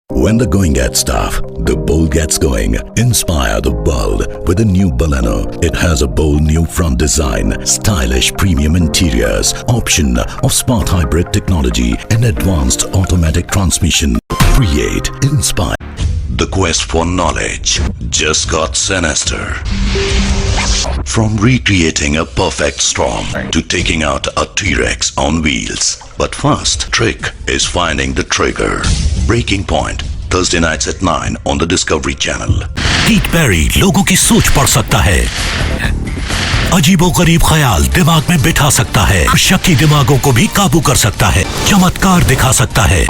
When the going gets tough, the bold gets going. Inspire the bold with a new Baleno. It has a bold new front design, stylish premium interiors, option of smart hybrid technology and advanced automatic transmission. Create, inspire. The quest for knowledge just got sinister. From recreating a perfect storm to taking out a T-Rex on wheels. But first trick is finding the trigger. Breaking Point, Thursday nights at 9 on the Discovery Channel. कीट peri लोगों की सोच पढ़ सकता है, अजीबोगरीब ख्याल दिमाग में बिठा सकता है, शक्की दिमागों को भी काबू कर सकता है, चमत्कार दिखा सकता है।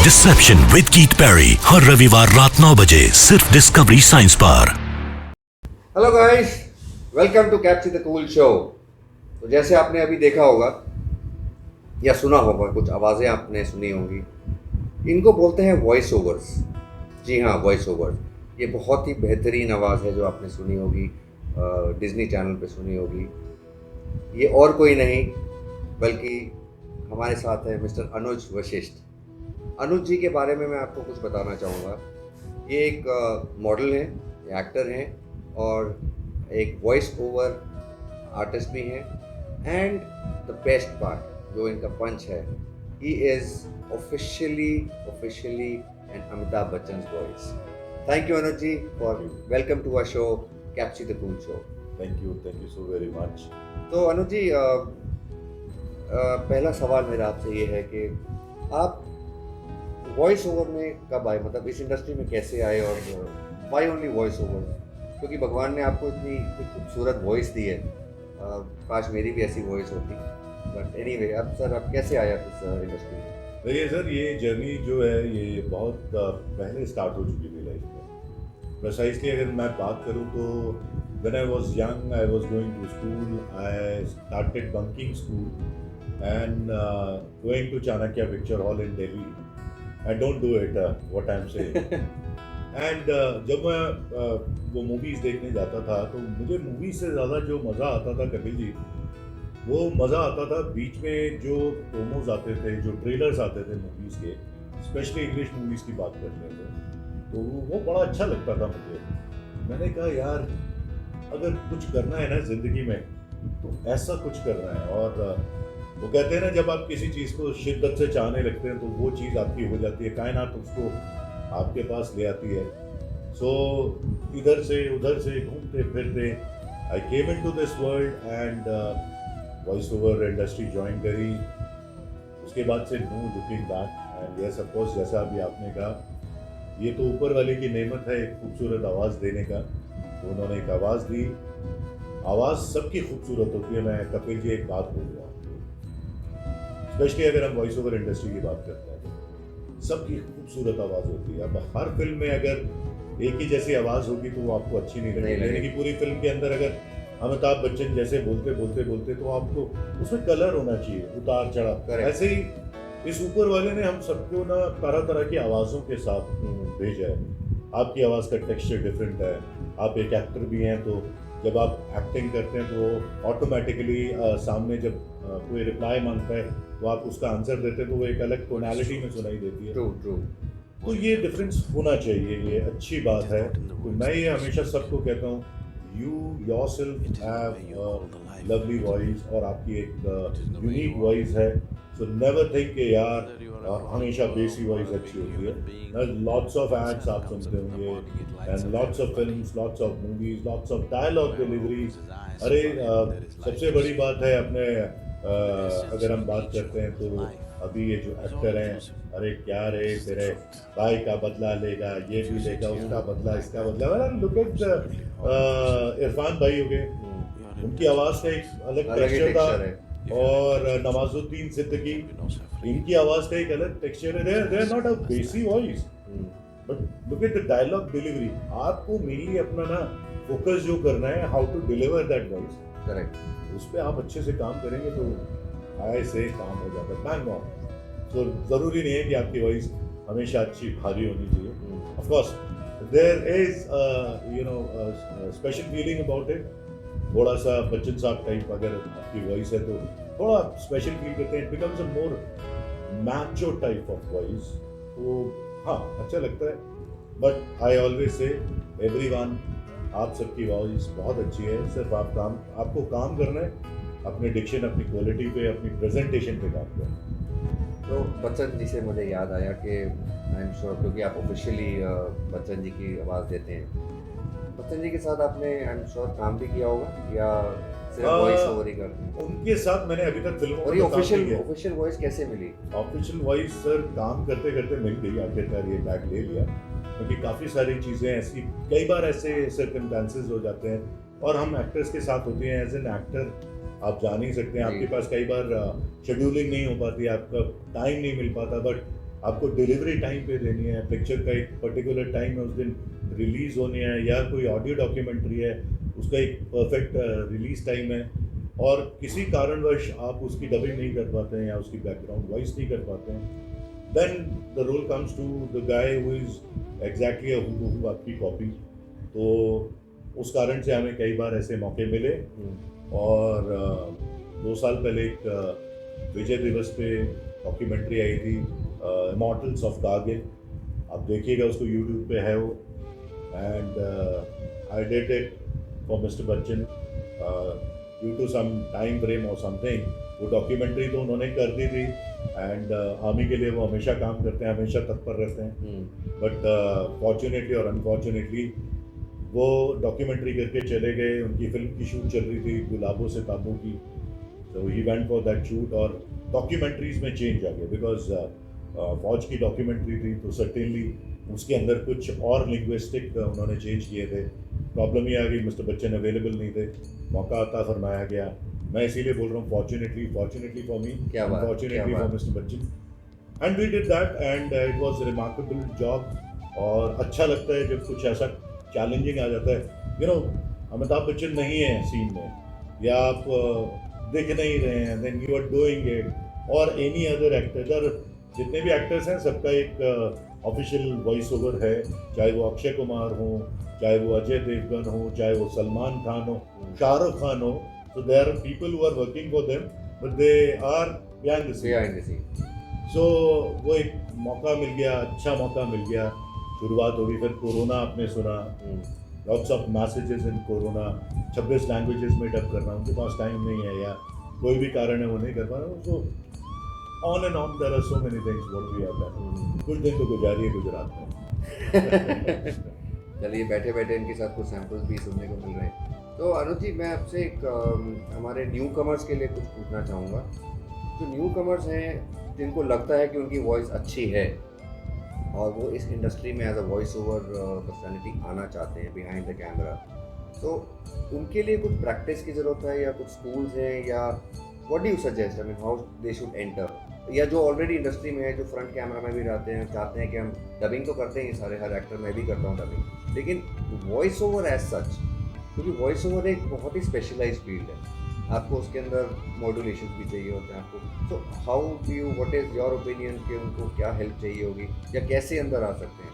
डिसेप्शन विद कीट पेरी हर रविवार रात 9 बजे सिर्फ डिस्कवरी साइंस पर। Hello guys, welcome to capture the cool show. तो जैसे आपने अभी देखा होगा या सुना होगा, कुछ आवाज़ें आपने सुनी होंगी, इनको बोलते हैं वॉइस ओवर्स। जी हाँ, वॉइस ओवर। ये बहुत ही बेहतरीन आवाज़ है जो आपने सुनी होगी, डिज्नी चैनल पे सुनी होगी। ये और कोई नहीं बल्कि हमारे साथ है मिस्टर अनुज वशिष्ठ। अनुज जी के बारे में मैं आपको कुछ बताना चाहूँगा। ये एक मॉडल हैं, एक्टर हैं और एक वॉइस ओवर आर्टिस्ट भी हैं। एंड द बेस्ट पार्ट जो इनका पंच है, he is officially an Amitabh Bachchan voice. Thank you Anuj ji for welcome to our show capture the cool show. Thank you so very much. तो अनुज जी, पहला सवाल मेरा आपसे ये है कि आप वॉइस ओवर में कब आए, मतलब इस इंडस्ट्री में कैसे आए और व्हाई ओनली वॉइस ओवर? क्योंकि भगवान ने आपको इतनी खूबसूरत वॉइस दी है, काश मेरी भी ऐसी वॉइस होती। बट एनीवे, अब सर आप कैसे आए आप इस इंडस्ट्री में? देखिए सर, ये जर्नी जो है ये बहुत पहले स्टार्ट हो चुकी थी लाइफ में। प्रिसाइसली अगर मैं बात करूँ तो when I was young, I was going to school, I started bunking school and going to Chanakya picture hall in Delhi. I don't do it what I am saying. And जब मैं वो मूवीज़ देखने जाता था तो मुझे मूवीज़ से ज़्यादा जो मज़ा आता था कपिल जी, वो मज़ा आता था बीच में जो प्रोमोज आते थे, जो ट्रेलर्स आते थे मूवीज़ के, स्पेशली इंग्लिश मूवीज़ की बात करते थे, तो वो बड़ा अच्छा लगता था मुझे। मैंने कहा यार, अगर कुछ करना है ना ज़िंदगी में तो ऐसा कुछ करना है। और वो कहते हैं ना, जब आप किसी चीज़ को शिद्दत से चाहने लगते हैं तो वो चीज़ आपकी हो जाती है, कायनात उसको आपके पास ले आती है। सो इधर से उधर से घूमते फिरते I came into this world and voice over industry join करी। उसके बाद से no looking back. And yes, of course, जैसा अभी आपने कहा, ये तो ऊपर वाले की नेमत है एक खूबसूरत आवाज़ देने का। तो उन्होंने एक आवाज़ दी। आवाज़ सबकी खूबसूरत होती है। मैं कपिल जी एक बात बोल रहा हूँ, स्पेशली अगर हम वॉइस ओवर इंडस्ट्री की बात करते हैं तो सबकी खूबसूरत आवाज़ होती है। अब हर फिल्म में अगर एक ही जैसी आवाज़ होगी तो वो आपको अच्छी नहीं लगेगी। यानी कि पूरी फिल्म के अंदर अगर अमिताभ बच्चन जैसे बोलते तो आपको उसमें कलर होना चाहिए, उतार चढ़ाव। ऐसे ही इस ऊपर वाले ने हम सबको ना तरह तरह की आवाज़ों के साथ भेजा है। आपकी आवाज़ का टेक्सचर डिफरेंट है। आप एक एक्टर भी हैं, तो जब आप एक्टिंग करते हैं तो ऑटोमेटिकली सामने जब कोई रिप्लाई मांगता है तो आप उसका आंसर देते हैं तो वो एक अलग टोनैलिटी में सुनाई देती है। ट्रू। तो ये डिफरेंस होना चाहिए, ये अच्छी बात है। तो मैं ये हमेशा सबको कहता हूँ, you yourself have a lovely voice और आपकी एक यूनिक वॉइस है। so never think कि यार हमेशा बेसी वॉइस अच्छी होती है। लॉट्स ऑफ एड्स आप सुनते होंगे and lots of films, lots of movies, lots of dialogue deliveries. अरे सबसे बड़ी बात है अपने अगर हम बात करते हैं तो अभी ये जो एक्टर हैं, अरे क्या रे तेरे भाई का बदला लेगा, ये भी लेगा, उसका बदला, इसका बदला। लुक एट इरफान भाई हो गए, उनकी आवाज़ का एक अलग टेक्सचर था। और नवाजुद्दीन सिद्दीकी, इनकी आवाज़ का एक अलग टेक्सचर है। They are not a bassy voice, but look at the dialogue delivery. आपको मेनली अपना ना फोकस जो करना है, how to deliver that voice, correct, उस पर आप अच्छे से काम करेंगे तो ऐसे काम हो जाता है बैंग ऑन। तो ज़रूरी नहीं है कि आपकी वॉइस हमेशा अच्छी भारी होनी चाहिए। Of course there is special feeling about it. थोड़ा सा बच्चन साहब टाइप अगर आपकी वॉइस है तो थोड़ा स्पेशल फील करते हैं। It becomes a more Macho type of voice. तो हाँ अच्छा लगता है, but I always say everyone, आप सबकी वॉइस बहुत अच्छी है, सिर्फ आपको काम करना है, अपने डिक्शन, अपनी क्वालिटी पे, अपनी प्रेजेंटेशन पे काम करना है। तो बच्चन जी से मुझे याद आया कि आई एम श्योर, क्योंकि आप ऑफिशियली बच्चन जी की आवाज़ देते हैं, बच्चन जी के साथ आपने आई एम श्योर काम भी किया होगा या सिर्फ वॉइस ओवर ही करते हैं? उनके साथ मैंने अभी तक फिल्मों और ये ऑफिशियल वॉइस कैसे मिली? ऑफिशियल वॉइस सर काम करते करते मिल गई, आखिरकार ये बैग ले लिया, क्योंकि काफ़ी सारी चीज़ें ऐसी, कई बार ऐसे सर्कमस्टेंसेस हो जाते हैं और हम एक्टर्स के साथ होते हैं। एज एन एक्टर आप जा नहीं सकते हैं, आपके पास कई बार शेड्यूलिंग नहीं हो पाती, आपका टाइम नहीं मिल पाता, बट आपको डिलीवरी टाइम पे देनी है, पिक्चर का एक पर्टिकुलर टाइम है, उस दिन रिलीज होनी है, या कोई ऑडियो डॉक्यूमेंट्री है उसका एक परफेक्ट रिलीज टाइम है, और किसी कारणवश आप उसकी डबिंग नहीं कर पाते हैं या उसकी बैकग्राउंड वॉइस नहीं कर पाते हैं, then the role comes to the guy who is exactly who आपकी कॉपी। तो उस कारण से हमें कई बार ऐसे मौके मिले। और 2 साल पहले एक विजय दिवस पे डॉक्यूमेंट्री आई थी, इमॉर्टल्स ऑफ कारगिल, आप देखिएगा उसको यूट्यूब पे है वो, and I did it for mister Bachchan due to some time frame और समथिंग। वो डॉक्यूमेंट्री तो उन्होंने कर दी थी, एंड आर्मी के लिए वो हमेशा काम करते हैं, हमेशा तत्पर रहते हैं, बट फॉर्चुनेटली और अनफॉर्चुनेटली वो डॉक्यूमेंट्री करके चले गए। उनकी फिल्म की शूट चल रही थी गुलाबों से ताबों की, तो he went for that shoot, और डॉक्यूमेंट्रीज में चेंज आ गया, बिकॉज फौज की डॉक्यूमेंट्री थी तो सर्टेनली उसके अंदर कुछ और लिंग्विस्टिक उन्होंने चेंज किए थे। प्रॉब्लम ये आ गई, मिस्टर बच्चन अवेलेबल नहीं थे, मौका अता फरमाया गया। मैं इसीलिए बोल रहा हूँ fortunately for me, unfortunately for mister Bachchan, and we did that, and it was remarkable job. और अच्छा लगता है जब कुछ ऐसा चैलेंजिंग आ जाता है, यू नो अमिताभ बच्चन नहीं है सीन में, या आप दिख नहीं रहे हैं, then you are doing it, और एनी अदर एक्टर, जितने भी एक्टर्स हैं सबका एक ऑफिशियल वॉइस ओवर है, चाहे वो अक्षय कुमार हो, चाहे वो अजय देवगन हो, चाहे वो सलमान खान हो, शाहरुख खान हो, so there are people who are working for them but they are behind the scene. So वो एक मौका मिल गया, अच्छा मौका मिल गया, शुरुआत हो गई। फिर कोरोना आपने सुना, lots of messages in corona, 26 languages में डब करना, उनके पास टाइम नहीं है या कोई भी कारण है वो नहीं कर पा रहे, so on and on there are so many things what we have done. कुछ दिन तो गुजारिए गुजरात में। चलिए बैठे बैठे इनके साथ कुछ सैंपल्स भी सुनने को मिल रहे हैं। तो अनुज जी, मैं आपसे एक हमारे न्यू कमर्स के लिए कुछ पूछना चाहूँगा। जो न्यू कमर्स हैं जिनको लगता है कि उनकी वॉइस अच्छी है और वो इस इंडस्ट्री में as a voice over personality आना चाहते हैं बिहाइंड द कैमरा, तो उनके लिए कुछ प्रैक्टिस की ज़रूरत है या कुछ स्कूल्स हैं, या what do you suggest, I mean how they should enter, या जो ऑलरेडी इंडस्ट्री में है, जो फ्रंट कैमरा में भी रहते हैं, चाहते हैं कि हम डबिंग तो करते हैं सारे, हर एक्टर मैं भी करता हूँ डबिंग, लेकिन वॉइस ओवर एज सच, क्योंकि वॉइस ओवर एक बहुत ही स्पेशलाइज्ड फील्ड है, आपको उसके अंदर मॉड्यूलेशन भी चाहिए होते हैं आपको। तो how do you, what is your opinion कि उनको क्या हेल्प चाहिए होगी या कैसे अंदर आ सकते हैं?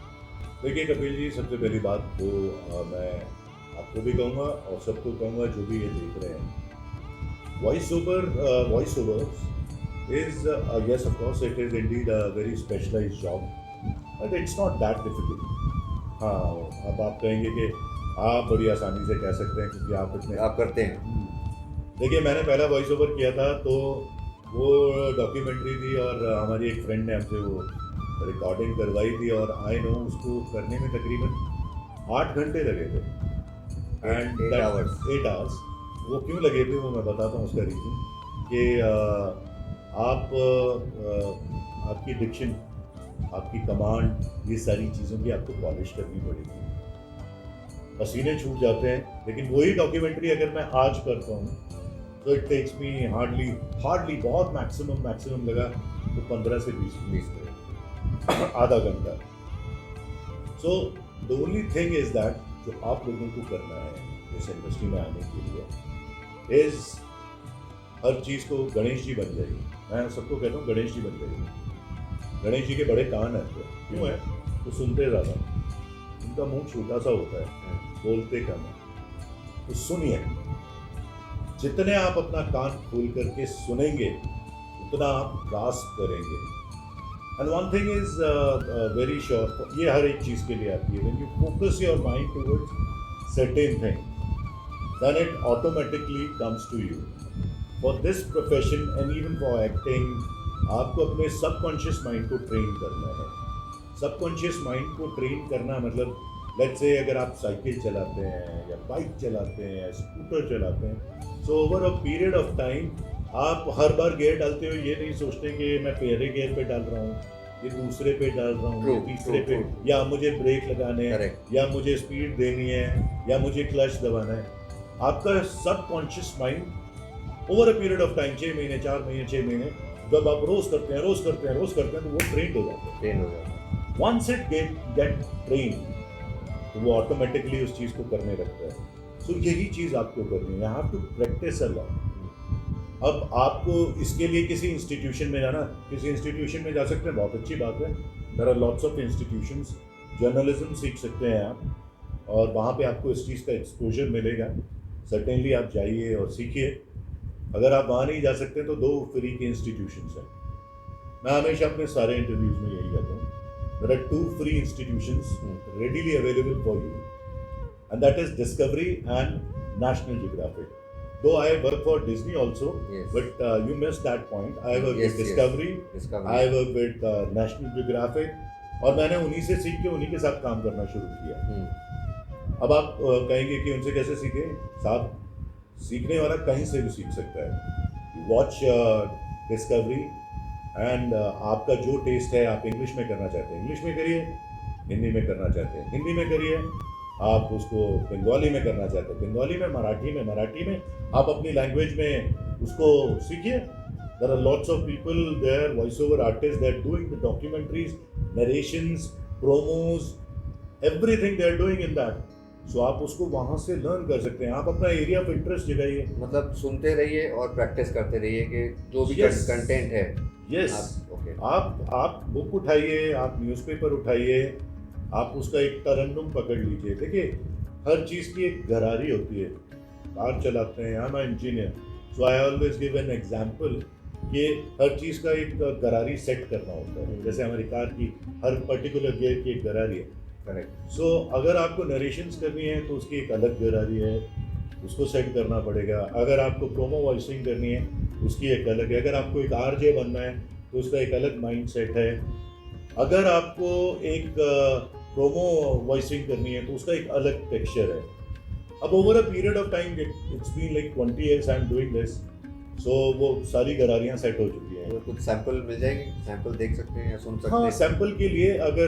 देखिए कपिल जी, सबसे पहली बात तो मैं आपको भी कहूँगा और सबको कहूँगा जो भी ये देख रहे हैं, voice overs is yes, of course it is indeed a very specialized job, but it's not that difficult. हाँ, अब आप कहेंगे कि आप बड़ी आसानी से कह सकते हैं क्योंकि आप करते हैं। देखिए मैंने पहला वॉइस ओवर किया था तो वो डॉक्यूमेंट्री थी और हमारी एक फ्रेंड ने हमसे वो रिकॉर्डिंग करवाई थी, और आई नो उसको करने में तकरीबन 8 घंटे लगे थे, एंड 8 आवर्स। वो क्यों लगे थे वो मैं बताता हूँ उसका रीज़न, कि आपकी डिक्शन, आपकी कमांड, ये सारी चीज़ों की आपको पॉलिश करनी पड़ेगी, पसीने छूट जाते हैं। लेकिन वही डॉक्यूमेंट्री अगर मैं आज करता हूँ तो इट टेक्स मी हार्डली बहुत मैक्सिमम लगा तो 15 से 20 मिनट, आधा घंटा। So the only thing is that जो आप लोगों को करना है इस इंडस्ट्री में आने के लिए इज़ हर चीज़ को गणेश जी बन जाइए। मैं सबको कहता हूँ गणेश जी बन जाइए। गणेश जी के बड़े कान हैं, क्यों है? तो सुनते ज़्यादा, उनका मुंह छोटा सा होता है, बोलते कम है। तो सुनिए, जितने आप अपना कान खोल करके सुनेंगे उतना आप ग्रास्प करेंगे। And one thing is very sure, ये हर एक चीज़ के लिए आती है. When you focus your mind towards certain thing, then it automatically comes to you. For this profession and even for acting, आपको अपने सबकॉन्शियस माइंड को ट्रेन करना है. सबकॉन्शियस माइंड को ट्रेन करना मतलब लेट्स से अगर आप साइकिल चलाते हैं या बाइक चलाते हैं या स्कूटर चलाते हैं, so over a period of time आप हर बार गियर डालते हो ये नहीं सोचते कि मैं पहले गियर पे डाल रहा हूँ, ये दूसरे पे डाल रहा हूँ, ये तीसरे पे, या मुझे ब्रेक लगाने हैं, या मुझे स्पीड देनी है, या मुझे क्लच दबाना है. आपका subconscious mind over a period of time 6 महीने 4 महीने 6 महीने जब आप रोज करते हैं तो वो ट्रेन हो जाते हैं. वंस इट गेट ट्रेन तो वो ऑटोमेटिकली उस चीज़ को करने लगता है. सो यही चीज़ आपको करनी है. You have to practise a lot. अब आपको इसके लिए किसी इंस्टीट्यूशन में जाना, किसी इंस्टीट्यूशन में जा सकते हैं, बहुत अच्छी बात है. There are lots of institutions. Journalism सीख सकते हैं आप और वहाँ पे आपको इस चीज़ का एक्सपोजर मिलेगा. सर्टेनली आप जाइए और सीखिए. अगर आप वहाँ नहीं जा सकते तो 2 फ्री के इंस्टीट्यूशंस हैं. मैं हमेशा अपने सारे इंटरव्यूज़ में यही कहता हूँ. There are 2 free institutions readily available for you, and that is Discovery and National Geographic. Though I work for Disney also, yes. But you missed that point. I work yes, with Discovery. I work with National Geographic. और मैंने उन्हीं से सीख के उन्हीं के साथ काम करना शुरू किया. अब आप कहेंगे कि उनसे कैसे सीखे? साथ सीखने वाला कहीं से भी सीख सकता है. वॉच डिस्कवरी एंड आपका जो टेस्ट है, आप इंग्लिश में करना चाहते हैं इंग्लिश में करिए, हिंदी में करना चाहते हैं हिंदी में करिए, आप उसको बंगाली में करना चाहते हैं बंगाली में, मराठी में आप अपनी लैंग्वेज में उसको सीखिए. There are lots of people there, voice over artist, they are doing the documentaries, narrations, promos, everything they are doing in that. So आप उसको वहाँ से लर्न कर सकते हैं. आप अपना एरिया ऑफ इंटरेस्ट जगाइए. मतलब सुनते रहिए और प्रैक्टिस करते रहिए कि जो भी कंटेंट है. यस. आप बुक उठाइए, आप न्यूज़पेपर उठाइए, आप उसका एक तरन्नुम पकड़ लीजिए. देखिए हर चीज़ की एक गरारी होती है. कार चलाते हैं, I am engineer, so I always give an example कि हर चीज़ का एक गरारी सेट करना होता है. जैसे हमारी कार की हर पर्टिकुलर गियर की एक गरारी है. करेक्ट. सो अगर आपको नरेशंस करनी है तो उसकी एक अलग गरारी है, उसको सेट करना पड़ेगा. अगर आपको प्रोमो वॉइसिंग करनी है उसकी एक अलग है. अगर आपको एक आरजे बनना है तो उसका एक अलग माइंड सेट है. अगर आपको एक प्रोमो वॉइसिंग करनी है तो उसका एक अलग टेक्सचर है. अब over a period of time, it's been like 20 years I am doing this, so वो सारी गरारियाँ सेट हो चुकी हैं. तो कुछ सैंपल मिल जाएंगे, सैंपल देख सकते हैं या सुन सकते हैं? हाँ, सैंपल के लिए अगर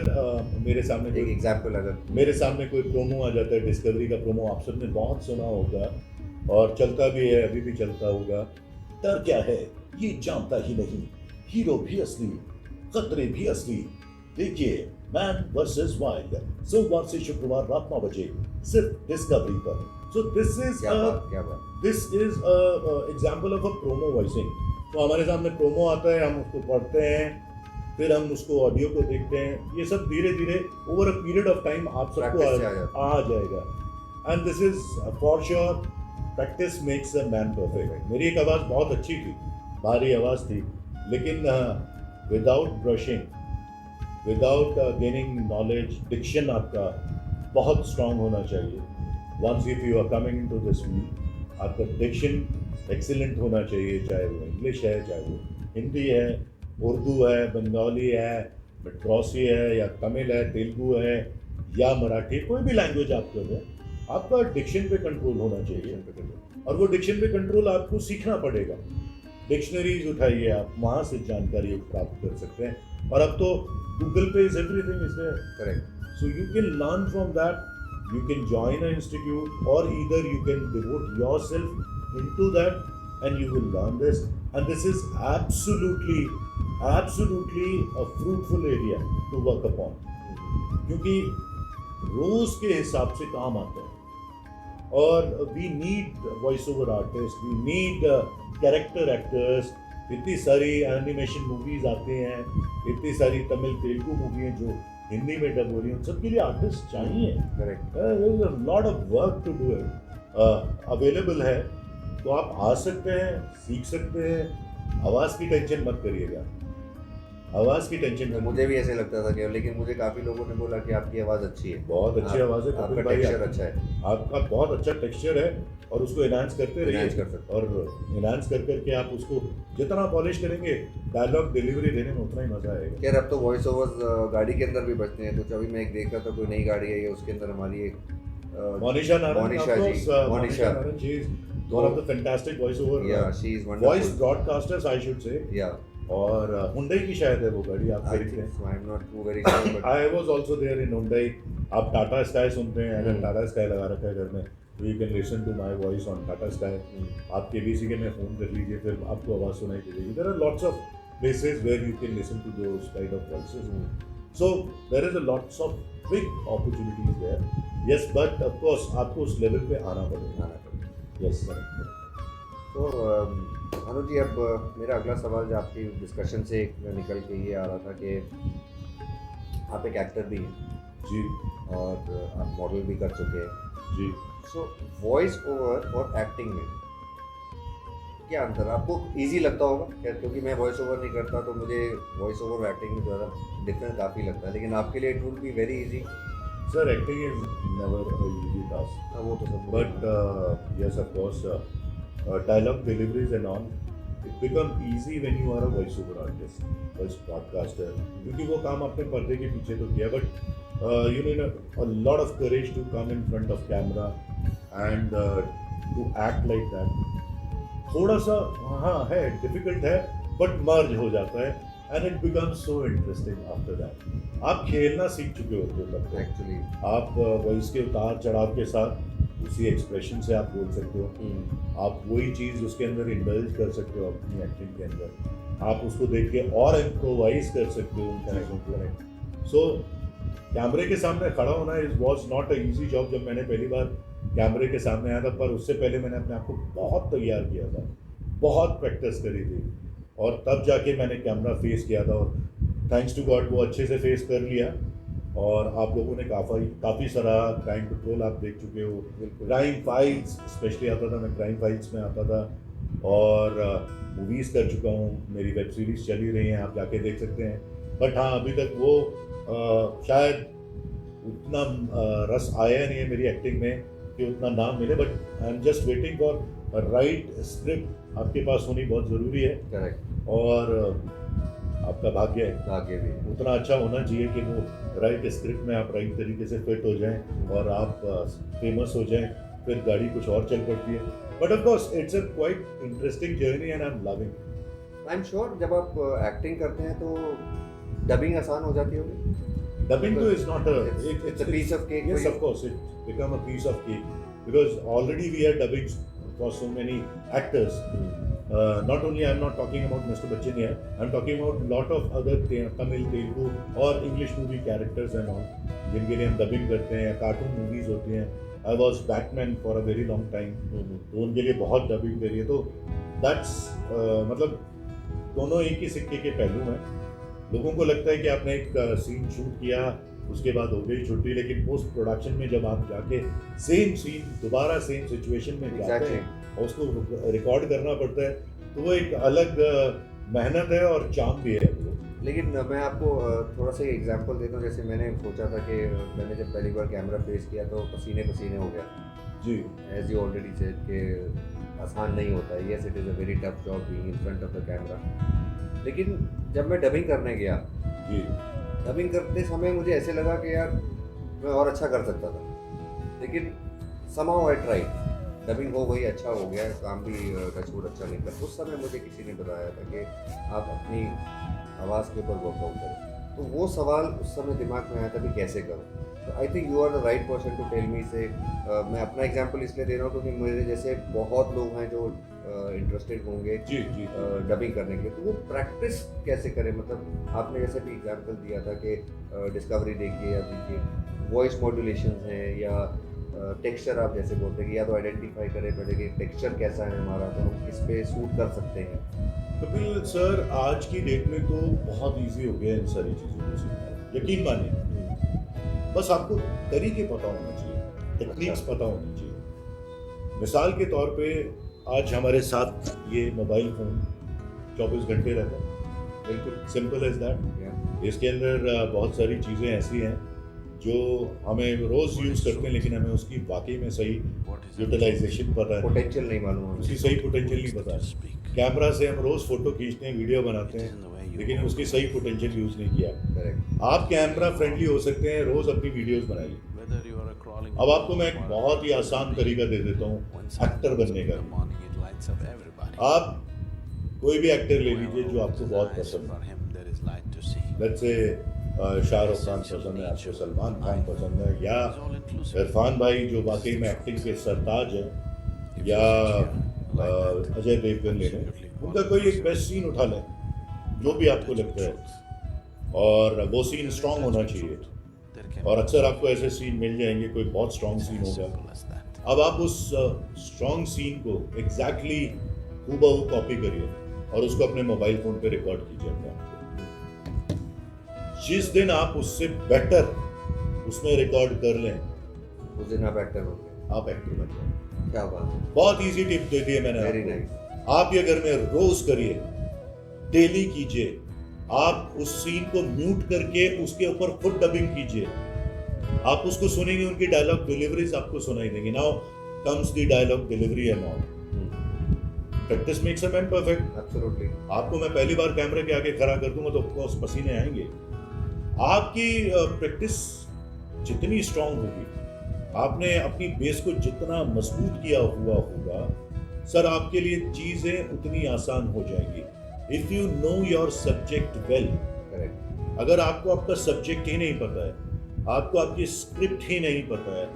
मेरे सामने एक एग्जांपल, अगर मेरे सामने कोई प्रोमो आ जाता है, डिस्कवरी का प्रोमो आप सबने बहुत सुना होगा और चलता भी है, अभी भी चलता होगा. डर क्या है ये जानता ही नहीं, हीरो भी असली, खतरे भी असली. देखिए मैन वर्सेस वाइल्ड, सोमवार से शुक्रवार रात 9 बजे सिर्फ डिस्कवरी पर. So this is example of a promo voicing. तो हमारे सामने प्रोमो आता है, हम उसको पढ़ते हैं, फिर हम उसको ऑडियो को देखते हैं. ये सब धीरे धीरे over a period of time आप सबको आ जाएगा. And this is for sure, practice makes a man perfect. मेरी एक आवाज़ बहुत अच्छी थी, भारी आवाज़ थी, लेकिन without brushing, without gaining knowledge, diction आपका बहुत स्ट्रांग होना चाहिए. Once if you are coming into this field, आपका डिक्शन एक्सीलेंट होना चाहिए, चाहे वो इंग्लिश है, चाहे वो हिंदी है, उर्दू है, बंगाली है, मद्रासी है, या तमिल है, तेलुगु है, या मराठी, कोई भी लैंग्वेज आप कर रहे हैं, आपका डिक्शन पे कंट्रोल होना चाहिए. और वो डिक्शन पे कंट्रोल आपको सीखना पड़ेगा. डिक्शनरीज उठाइए, आप वहाँ से जानकारी प्राप्त कर सकते हैं. और अब तो गूगल पे is everything is there. Correct. So you can learn from that. You can join an institute, or either you can devote yourself into that and you will learn this. And this is absolutely a fruitful area to work upon. क्योंकि रोज के हिसाब से काम आता है और we need voice over artists, we need character actors. इतनी सारी एनिमेशन मूवीज आते हैं, इतनी सारी तमिल तेलुगु मूवी हैं जो हिंदी में डब हो रही है, सबके लिए आर्टिस्ट चाहिए. Correct. Lot of work to do it. Available है, तो आप आ सकते हैं, सीख सकते हैं. आवाज़ की टेंशन मत करिएगा. आवाज की टेंशन नहीं। मुझे भी ऐसे लगता था कि, लेकिन मुझे काफ़ी लोगों ने बोला कि आपकी आवाज़ अच्छी है, बहुत अच्छी आवाज है आपका कपिल भाई, टेक्सचर अच्छा है, आपका बहुत अच्छा टेक्सचर है और उसको एनहांस करते Enhance रहिए कर सकते और एनहांस कर करके आप उसको जितना पॉलिश करेंगे डायलॉग डिलीवरी देने में उतना ही मजा आएगा। खैर अब तो वॉइस ओवर्स गाड़ी के अंदर भी बजते हैं। तो अभी मैं एक देख रहा था, कोई नई गाड़ी आई है, उसके अंदर हमारी एक Monisha Narang, Monisha of ji, course, Monisha. Monisha Narang, she is one of the fantastic voice over Yeah, she is voice wonderful. broadcasters I should say। Yeah, और Hyundai की शायद है वो गाड़ी, आप I खरीदते think हैं। so. I'm not too very sure, but I was also there in Hyundai। आप टाटा स्काई सुनते हैं, अगर हम्म। टाटा स्काई लगा रखा है घर में तो you can listen to my voice on Tata Sky. आप केबीसी के में फोन कर लीजिए, फिर आपको आवाज सुनाई देगी। There are lots of places where you can listen to those kind of voices. So there is a lots of big opportunities there. Yes, but of course आपको उस लेवल पे आना पड़ेगा। आना पड़ेगा। यस। तो अनुज जी, अब मेरा अगला सवाल जो आपकी डिस्कशन से निकल के ये आ रहा था कि आप एक एक्टर भी हैं जी और आप मॉडल भी कर चुके हैं। जी। सो वॉइस ओवर और एक्टिंग में क्या अंतर आपको इजी लगता होगा क्या? क्योंकि मैं वॉइस ओवर नहीं करता तो मुझे वॉइस ओवर और एक्टिंग में ज़्यादा डिफरेंस काफ़ी लगता है, लेकिन आपके लिए it would be very easy. Sir, acting is never a easy task, हाँ, वो तो सब but yes, of course, dialogue deliveries and all, it become easy when you are a voice over artist, voice broadcaster, क्योंकि वो काम आपने पर्दे के पीछे तो किया, but you need a lot of courage to come in front of camera and to act like that। थोड़ा सा हाँ है, डिफिकल्ट है, बट मर्ज हो जाता है and it becomes so interesting after that. आप खेलना सीख चुके होते हो तब तक। एक्चुअली आप वॉइस के उतार चढ़ाव के साथ उसी एक्सप्रेशन से आप बोल सकते हो। आप वही चीज़ उसके अंदर इंडल्ज कर सकते हो अपनी एक्टिंग के अंदर। आप उसको देख के और इम्प्रोवाइज कर सकते हो उन चीज़ों को। सो कैमरे के सामने खड़ा होना was not a easy job. जब मैंने पहली बार कैमरे के सामने आया था, पर उससे पहले मैंने अपने आप को बहुत तैयार किया था, बहुत प्रैक्टिस करी थी, और तब जाके मैंने कैमरा फेस किया था और थैंक्स टू गॉड वो अच्छे से फेस कर लिया। और आप लोगों ने काफ़ी सारा क्राइम पेट्रोल आप देख चुके हो, क्राइम फाइल्स स्पेशली आता था, मैं क्राइम फाइल्स में आता था, और मूवीज़ कर चुका हूँ, मेरी वेब सीरीज़ चली रही हैं, आप जाके देख सकते हैं। बट हाँ, अभी तक वो शायद उतना रस आया नहीं है मेरी एक्टिंग में कि उतना नाम मिले, but I am just waiting for right script. आपके पास होनी बहुत ज़रूरी है, करेक्ट, और आपका भाग्य है, आगे भी उतना अच्छा होना चाहिए कि वो राइट स्क्रिप्ट में आप राइट तरीके से फिट हो जाएं और आप फेमस हो जाएं, फिर गाड़ी कुछ और चल पड़ती है। But of course it's a quite interesting journey and I am loving. I am sure जब आप एक्टिंग करते हैं तो डबिंग आसान हो जाती होगी। Dubbing too is not a it's a piece of cake Yes, for you. of course, it become a piece of cake because already we are dubbing for so many actors. Not only I'm not talking about Mr. Bachchan here, I'm talking about lot of other Tamil, Telugu और English movie characters and all, जिनके लिए हम dubbing करते हैं, या cartoon movies होती हैं। I was Batman for a very long time, तो उनके लिए बहुत dubbing करी है। तो that's मतलब दोनों एक ही सिक्के के पहलू हैं। लोगों को लगता है कि आपने एक सीन शूट किया, उसके बाद हो गई छुट्टी, लेकिन पोस्ट प्रोडक्शन में जब आप जाके सेम सीन दोबारा सेम सिचुएशन में जाते हैं और उसको रिकॉर्ड करना पड़ता है, तो वो एक अलग मेहनत है और चाम भी है। लेकिन मैं आपको थोड़ा सा एग्जांपल देता हूँ। जैसे मैंने सोचा था कि मैंने जब पहली बार कैमरा फेस किया तो पसीने पसीने हो गया जी। एज यू ऑलरेडी सेड कि आसान नहीं होता है। Yes, it is a very tough job being in front of the camera. लेकिन जब मैं डबिंग करने गया जी, डबिंग करते समय मुझे ऐसे लगा कि यार मैं और अच्छा कर सकता था, लेकिन somehow I tried। डबिंग हो गई, अच्छा हो गया, काम भी टचवुड अच्छा निकला। उस समय मुझे किसी ने बताया था कि आप अपनी आवाज़ के ऊपर वर्कआउट करें, तो वो सवाल उस समय दिमाग में आया था कि कैसे करूँ। तो I think you are the right person to tell me से। मैं अपना एग्जांपल इसलिए दे रहा हूँ क्योंकि मेरे जैसे बहुत लोग हैं जो इंटरेस्टेड होंगे जी जी डबिंग करने के लिए, तो वो प्रैक्टिस कैसे करें? मतलब आपने जैसे भी एग्जांपल दिया था कि डिस्कवरी देखिए या देखिए, वॉइस मॉड्यूलेशन है या टेक्सचर, आप जैसे बोलते हैं कि या तो आइडेंटिफाई करें पहले कि टेक्सचर कैसा है हमारा, तो हम किस पे सूट कर सकते हैं। कपिल सर, आज की डेट में तो बहुत इजी हो गया इन सारी चीज़ों को सीखना, यकीन मानिए। बस आपको तरीके पता होना चाहिए, टेक्निक्स पता होनी चाहिए। मिसाल के तौर पे आज हमारे साथ ये मोबाइल फ़ोन 24 घंटे रहता है, बिल्कुल। Simple as that. Yeah. इसके अंदर बहुत सारी चीज़ें ऐसी हैं जो हमें रोज़ यूज़ करते हैं, लेकिन हमें उसकी वाकई में सही यूटिलाइजेशन पता है, पोटेंशियल नहीं मालूम हमें। उसकी सही पोटेंशियल नहीं पता है। कैमरा से हम रोज़ फ़ोटो खींचते हैं, वीडियो बनाते हैं, लेकिन उसकी सही पोटेंशियल यूज़ नहीं किया। करेक्ट। आप कैमरा फ्रेंडली हो सकते हैं, रोज़ अपनी वीडियोस बनाइए। अब आपको मैं एक बहुत ही आसान तरीका दे देता हूँ एक्टर बनने का। आप कोई भी एक्टर ले लीजिए जो आपको बहुत पसंद है। लेट्स से शाहरुख खान पसंद है आपको, सलमान खान पसंद है, या इरफान भाई जो वाकई में एक्टिंग के सरताज हैं, या अजय देवगन ले लें। उनका कोई एक बेस्ट सीन उठा लें जो भी आपको लगता है, और वो सीन स्ट्रांग होना चाहिए। और अक्सर आपको ऐसे सीन मिल जाएंगे, कोई बहुत स्ट्रांग सीन होगा। अब आप उस स्ट्रांग सीन को एग्जैक्टली हूबहू कॉपी करिए और उसको अपने मोबाइल फोन पे रिकॉर्ड कीजिए अपने आप को। जिस दिन आप उससे बेटर उसमें रिकॉर्ड कर लें, उस दिन आप एक्टर होंगे। आप एक्टर बन जाएंगे। क्या बात है। बहुत इजी टिप दे दी है मैंने वेरी आपको। नाइस। आप ये घर में रोज करिए, डेली कीजिए। आप उस सीन को म्यूट करके उसके ऊपर खुद डबिंग कीजिए। आप उसको सुनेंगे, उनकी डायलॉग डिलीवरीज आपको सुनाई देंगी। Now comes the dialogue delivery and all. Practice makes a man perfect. Absolutely. आपको मैं पहली बार कैमरे के आगे खड़ा कर दूंगा तो ऑफकोर्स पसीने आएंगे। आपकी प्रैक्टिस जितनी स्ट्रांग होगी, आपने अपनी बेस को जितना मजबूत किया हुआ होगा, सर आपके लिए चीजें उतनी आसान हो जाएंगी। If you know your subject well. Correct. अगर आपको आपका सब्जेक्ट ही नहीं पता है, आपको आपकी स्क्रिप्ट ही नहीं पता है,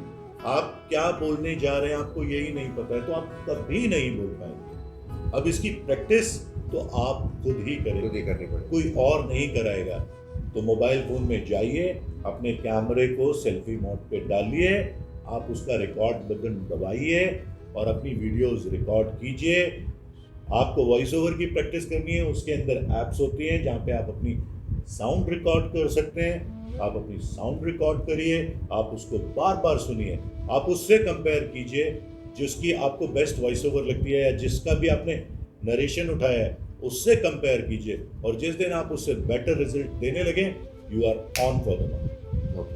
आप क्या बोलने जा रहे हैं आपको यही नहीं पता है, तो आप कभी नहीं बोल पाएंगे। अब इसकी प्रैक्टिस तो आप खुद ही खुद करेंगे, ही करनी पड़ेगी। कोई और नहीं कराएगा। तो मोबाइल फोन में जाइए, अपने कैमरे को सेल्फी मोड पे डालिए, आप उसका रिकॉर्ड बटन दबाइए और अपनी वीडियोस रिकॉर्ड कीजिए। आपको वॉइस ओवर की प्रैक्टिस करनी है, उसके अंदर ऐप्स होती हैं जहाँ पे आप अपनी साउंड रिकॉर्ड कर सकते हैं। आप अपनी साउंड रिकॉर्ड करिए, आप उसको बार बार सुनिए, आप उससे कंपेयर कीजिए जिसकी आपको बेस्ट वॉइस ओवर लगती है, या जिसका भी आपने नरेशन उठाया है उससे कंपेयर कीजिए। और जिस दिन आप उससे बेटर रिजल्ट देने लगे, you are on for the month. Okay.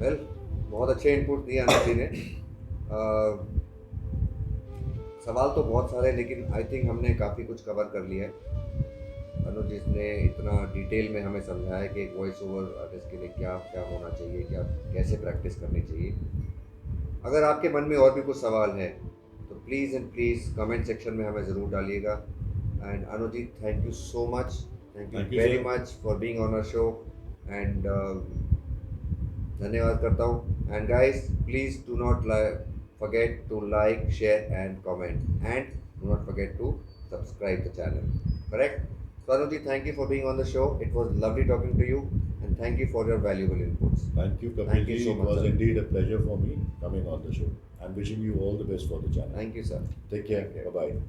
Well, बहुत अच्छे इनपुट दिए अनुज जी ने। सवाल तो बहुत सारे, लेकिन आई थिंक हमने काफ़ी कुछ कवर कर लिया है। अनुज जी ने इतना डिटेल में हमें समझाया कि एक वॉइस ओवर आर्टिस्ट के लिए क्या क्या होना चाहिए, क्या कैसे प्रैक्टिस करनी चाहिए। अगर आपके मन में और भी कुछ सवाल है तो please and please comment section में हमें ज़रूर डालिएगा। And Anuj ji, thank you so much, thank you very much for being on our show. And धन्यवाद करता हूँ। And guys, please do not forget to like, share and comment, and do not forget to subscribe the channel. Correct? So Anuj ji, thank you for being on the show. It was lovely talking to you, and thank you for your valuable inputs. Thank you, Kapil Thank you ji. so It much, was sir. indeed a pleasure for me coming on the show. I'm wishing you all the best for the channel. Thank you, sir. Take care. Take care. Bye-bye.